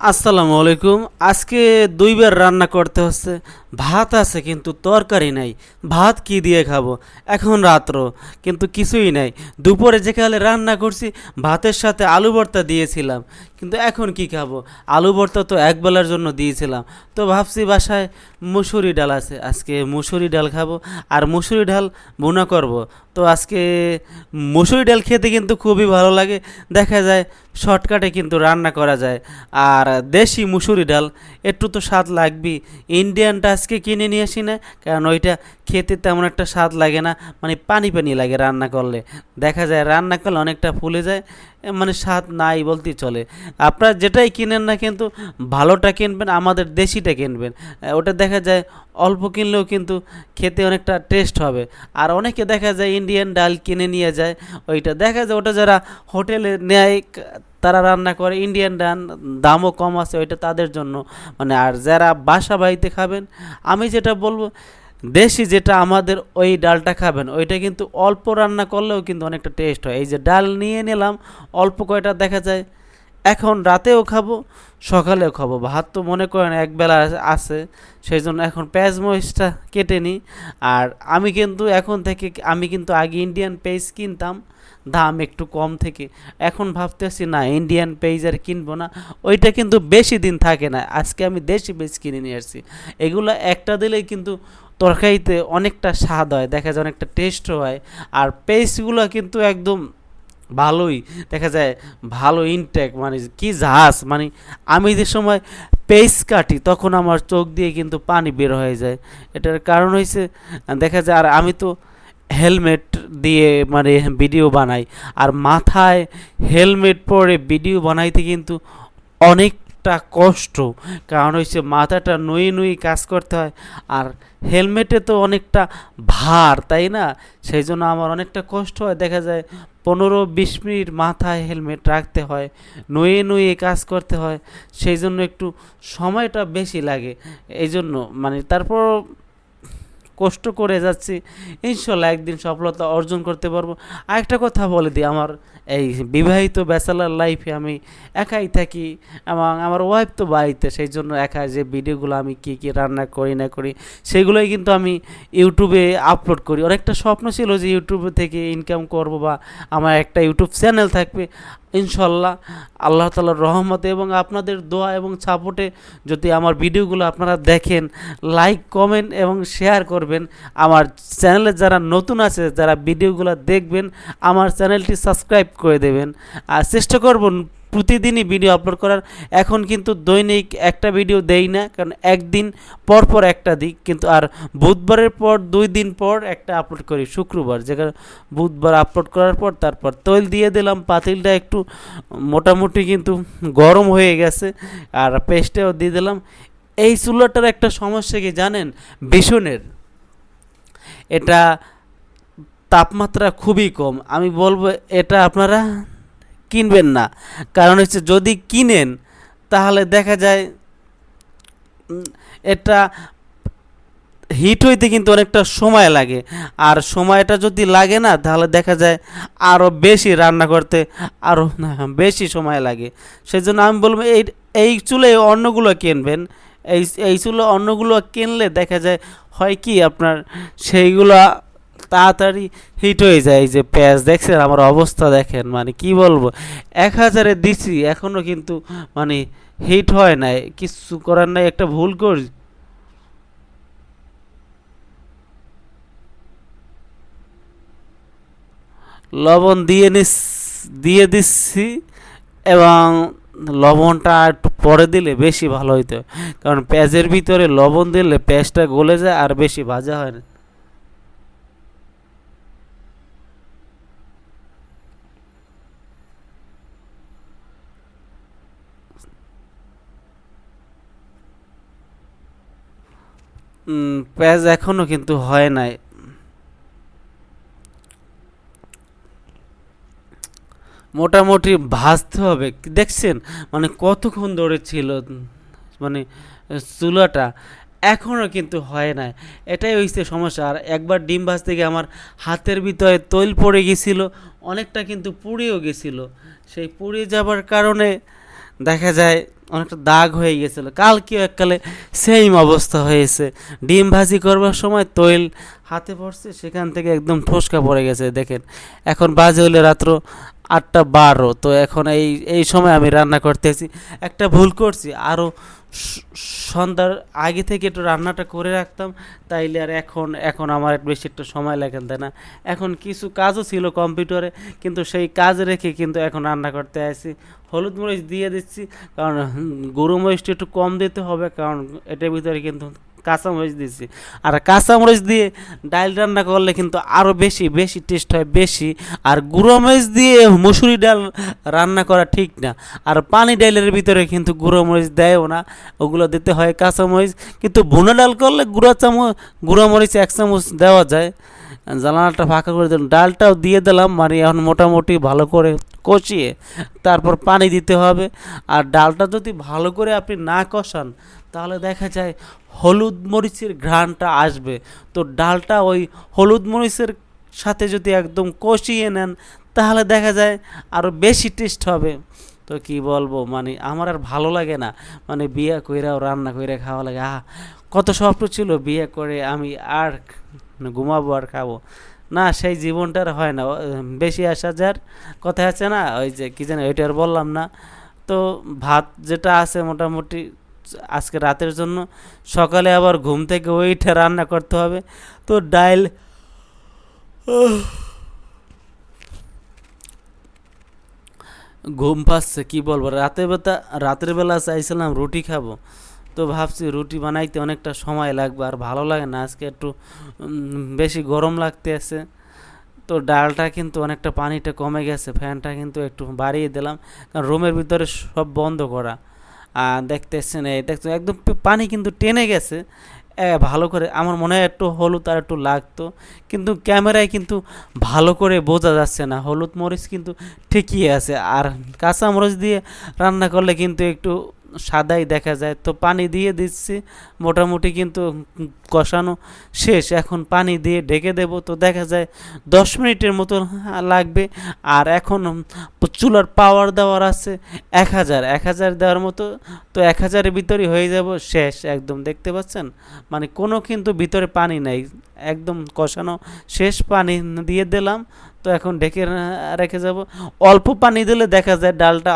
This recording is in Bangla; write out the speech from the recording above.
আসসালামু আলাইকুম। আজকে দুইবার রান্না করতে হচ্ছে। ভাত আছে কিন্তু তরকারি নাই। ভাত কি দিয়ে খাবো? এখন রাত্র কিন্তু কিছুই নাই। দুপুরে যেখানে রান্না করছি ভাতের সাথে আলু ভর্তা দিয়েছিলাম, কিন্তু এখন কি খাবো? আলু ভর্তা তো একবেলার জন্য দিয়েছিলাম। তো ভাবছি বাসায় মুসুরি ডাল আছে, আজকে মুসুরি ডাল খাবো আর মুসুরি ডাল ভুনা করব। তো আজকে মুসুরি ডাল খেতে কিন্তু খুবই ভালো লাগে। দেখা যায় শর্টকাটে কিন্তু রান্না করা যায়। আর দেশি মুসুরি ডাল একটু তো স্বাদ লাগবেই। ইন্ডিয়ানটা আজকে কিনে নিয়ে আসি না, কারণ ওইটা খেতে তেমন একটা স্বাদ লাগে না, মানে পানি পানি লাগে রান্না করলে। দেখা যায় রান্না করলে অনেকটা ফুলে যায়, মানে স্বাদ নাই বলতেই চলে। আপনারা যেটাই কিনেন না কিন্তু ভালোটা কিনবেন, আমাদের দেশিটা কিনবেন। ওটা দেখা যায় অল্প কিনলেও কিন্তু খেতে অনেকটা টেস্ট হবে। আর অনেকে দেখা যায় ইন্ডিয়ান ডাল কিনে নিয়ে যায়, ওইটা দেখা যায় ওটা যারা হোটেলে নেয় তারা রান্না করে ইন্ডিয়ান ডাল, দামও কম আছে, ওইটা তাদের জন্য। মানে আর যারা বাসা বাড়িতে খাবেন, আমি যেটা বলবো দেশি যেটা আমাদের ওই ডালটা খাবেন, ওইটা কিন্তু অল্প রান্না করলেও কিন্তু অনেকটা টেস্ট হয়। এই যে ডাল নিয়ে নিলাম অল্প কয়টা, দেখা যায় এখন রাতেও খাবো সকালেও খাবো। ভাত তো মনে করেন একবেলা আছে, সেই জন্য এখন পেঁয়াজ মরিচটা কেটে নিই। আর আমি কিন্তু আগে ইন্ডিয়ান পেঁয়াজ কিনতাম দাম একটু কম থেকে। এখন ভাবতেছি না, ইন্ডিয়ান পেঁয়াজ আর কিনবো না, ওইটা কিন্তু বেশি দিন থাকে না। আজকে আমি দেশি পেঁয়াজ কিনে নিয়ে আসছি। এগুলো একটা দিলেই কিন্তু তরকারিতে অনেকটা স্বাদ হয়, দেখা যায় অনেকটা টেস্ট হয়। আর পেস্টগুলো কিন্তু একদম ভালোই দেখা যায়, ভালো ইনটেক, মানে কি জাহাজ, মানে আমি যে সময় পেস্ট কাটি তখন আমার চোখ দিয়ে কিন্তু পানি বের হয়ে যায়। এটার কারণ হয়েছে দেখা যায়, আর আমি তো হেলমেট দিয়ে মানে ভিডিও বানাই, আর মাথায় হেলমেট পরে ভিডিও বানাইতে কিন্তু অনেকটা কষ্ট। কারণ হচ্ছে মাথাটা নুয়ে নুয়ে কাজ করতে হয়, আর হেলমেটে তো অনেকটা ভার, তাই না? সেই জন্য আমার অনেকটা কষ্ট হয়। দেখা যায় 15-20 মিনিট মাথায় হেলমেট রাখতে হয়, নুয়ে নুয়ে কাজ করতে হয়, সেই জন্য একটু সময়টা বেশি লাগে। এই জন্য মানে তারপর কষ্ট করে যাচ্ছি, ইনশাল্লাহ একদিন সফলতা অর্জন করতে পারবো। আরেকটা কথা বলে দিই, আমার এই বিবাহিত ব্যাচেলার লাইফে আমি একাই থাকি, এবং আমার ওয়াইফ তো বাড়িতে, সেই জন্য একা যে ভিডিওগুলো আমি কী কী রান্না করি না করি সেগুলোই কিন্তু আমি ইউটিউবে আপলোড করি। অনেকটা স্বপ্ন ছিল যে ইউটিউব থেকে ইনকাম করব, বা আমার একটা ইউটিউব চ্যানেল থাকবে। ইনশাল্লাহ আল্লাহ তাআলার রহমতে এবং আপনাদের দোয়া এবং সাপোর্টে যদি আমার ভিডিওগুলো আপনারা দেখেন, লাইক কমেন্ট এবং শেয়ার করবেন। আমার চ্যানেলে যারা নতুন আছে, যারা ভিডিওগুলো দেখবেন, আমার চ্যানেলটি সাবস্ক্রাইব করে দেবেন। আর চেষ্টা করব প্রতিদিনই ভিডিও আপলোড করার। এখন কিন্তু দৈনিক একটা ভিডিও দেই না, কারণ একদিন পর পর একটা দিই কিন্তু। আর বুধবারের পর 2 দিন পর একটা আপলোড করি, শুক্রবার, যেখানে বুধবার আপলোড করার পর তারপর তৈল দিয়ে দিলাম। পাতিলটা একটু মোটামুটি কিন্তু গরম হয়ে গেছে, আর পেস্টটাও দিয়ে দিলাম। এই চুলাটার একটা সমস্যা কি জানেন? ভীষণের এটা তাপমাত্রা খুবই কম। আমি বলবো এটা আপনারা কিনবেন না। কারণ হচ্ছে যদি কিনেন তাহলে দেখা যায় এটা হিট হইতে কিন্তু অনেকটা সময় লাগে, আর সময়টা যদি লাগে না তাহলে দেখা যায় আরও বেশি রান্না করতে আরও বেশি সময় লাগে। সেই জন্য আমি বলবো এই চুলে অন্যগুলো কিনবেন। এই চুলে অন্যগুলো কিনলে দেখা যায় হয় কি আপনার সেইগুলো তাড়াতাড়ি হিট হয়ে যায়। এই যে পেঁয়াজ দেখছেন, আমার অবস্থা দেখেন, মানে কি বলবো, 1000-এ দিছি এখনও কিন্তু মানে হিট হয় নাই। কিছু করার নাই, একটা ভুল করি। লবণ দিয়ে দিচ্ছি, এবং লবণটা একটু পরে দিলে বেশি ভালো হইতো, কারণ পেঁয়াজের ভিতরে লবণ দিলে পেঁয়াজটা গলে যায় আর বেশি ভাজা হয় না। পেঁয়াজ এখনও কিন্তু হয় নাই। মোটামুটি ভাজতে হবে, দেখছেন মানে কতক্ষণ ধরে ছিল, মানে চুলাটা এখনও কিন্তু হয় না। এটাই হচ্ছে সমস্যা। আর একবার ডিম ভাজতে গিয়ে আমার হাতের ভিতরে তৈল পড়ে গেছিল, অনেকটা কিন্তু পুড়েও গেছিলো। সেই পুড়ে যাবার কারণে দেখা যায় অনেকটা দাগ হয়ে গেছিলো। কালকেও এককালে সেম অবস্থা হয়েছে, ডিম ভাজি করবার সময় তৈল হাতে পড়ছে, সেখান থেকে একদম ফোসকা পড়ে গেছে। দেখেন এখন বাজে হলে রাত্র 8টা 12, তো এখন এই এই সময় আমি রান্না করতেছি। একটা ভুল করছি, আরও সন্ধ্যার আগে থেকে একটু রান্নাটা করে রাখতাম, তাইলে আর এখন এখন আমার একটু বেশি একটু সময় লাগে তাই না। এখন কিছু কাজও ছিল কম্পিউটারে, কিন্তু সেই কাজ রেখে কিন্তু এখন রান্না করতে আসি। হলুদ মরিচ দিয়ে দিচ্ছি, কারণ গুঁড়ো মরিচটা একটু কম দিতে হবে, কারণ এটার ভিতরে কিন্তু কাঁচামরিচ দিচ্ছি। আর কাঁচামরিচ দিয়ে ডাল রান্না করলে কিন্তু আরও বেশি বেশি টেস্ট হয় বেশি। আর গুঁড়ো মরিচ দিয়ে মুসুরি ডাল রান্না করা ঠিক না। আর পানি ডালের ভিতরে কিন্তু গুঁড়ো মরিচ দেয়ও না, ওগুলো দিতে হয় কাঁচামরিচ। কিন্তু ভুনা ডাল করলে গুঁড়ো মরিচ 1 চামচ দেওয়া যায়। জ্বালানাটা ফাঁকা করে দিলাম, ডালটাও দিয়ে দিলাম, মানে এখন মোটামুটি ভালো করে কষিয়ে তারপর পানি দিতে হবে। আর ডালটা যদি ভালো করে আপনি না কষান, তাহলে দেখা যায় হলুদ মরিচের ঘ্রাণটা আসবে। তো ডালটা ওই হলুদ মরিচের সাথে যদি একদম কষিয়ে নেন, তাহলে দেখা যায় আরও বেশি টেস্ট হবে। তো কি বলবো, মানে আমার আর ভালো লাগে না, মানে বিয়ে কইরাও রান্না কইরা খাওয়া লাগে। কত স্বপ্ন ছিল বিয়ে করে আমি আর ঘুমাবো আর খাবো না, সেই জীবনটা আর হয় না। বেশি আসা যার কথা আছে না, ওই যে কী জানি ওইটা আর বললাম না। তো ভাত যেটা আছে মোটামুটি আজকে রাতের জন্য, সকালে আবার ঘুম থেকে ওইটা রান্না করতে হবে। তো ডাইল ঘুম পাচ্ছে, কি বলবো। রাতের বেলা চাইছিলাম রুটি খাবো, তো ভাবছি রুটি বানাইতে অনেকটা সময় লাগবে, আর ভালো লাগে না আজকে, একটু বেশি গরম লাগতে আছে। তো ডালটা কিন্তু অনেকটা পানিটা কমে গেছে, ফ্যানটা কিন্তু একটু বাড়িয়ে দিলাম, কারণ রুমের ভিতরে সব বন্ধ করা। আর দেখতেছেন এই দেখছেন একদম পানি কিন্তু টেনে গেছে। ভালো করে আমার মনে হয় একটু হলুদ আর একটু লাগতো, কিন্তু ক্যামেরায় কিন্তু ভালো করে বোঝা যাচ্ছে না। হলুদ মরিচ কিন্তু ঠিকই আছে, আর কাঁচা মরিচ দিয়ে রান্না করলে কিন্তু একটু সাদাই দেখা যায়। তো পানি দিয়ে দিচ্ছি, মোটামুটি কিন্তু কষানো শেষ। এখন পানি দিয়ে ঢেকে দেব, তো দেখা যায় 10 মিনিটের মতো লাগবে। আর এখন চুলার পাওয়ার দেওয়ার আছে 1000 দেওয়ার মতো, তো 1000-এর ভিতরেই হয়ে যাব শেষ একদম। দেখতে পাচ্ছেন, মানে কোনো কিন্তু ভিতরে পানি নাই, একদম কষানো শেষ। পানি দিয়ে দিলাম, তো এখন ঢেকে রেখে যাব। অল্প পানি দিলে দেখা যায় ডালটা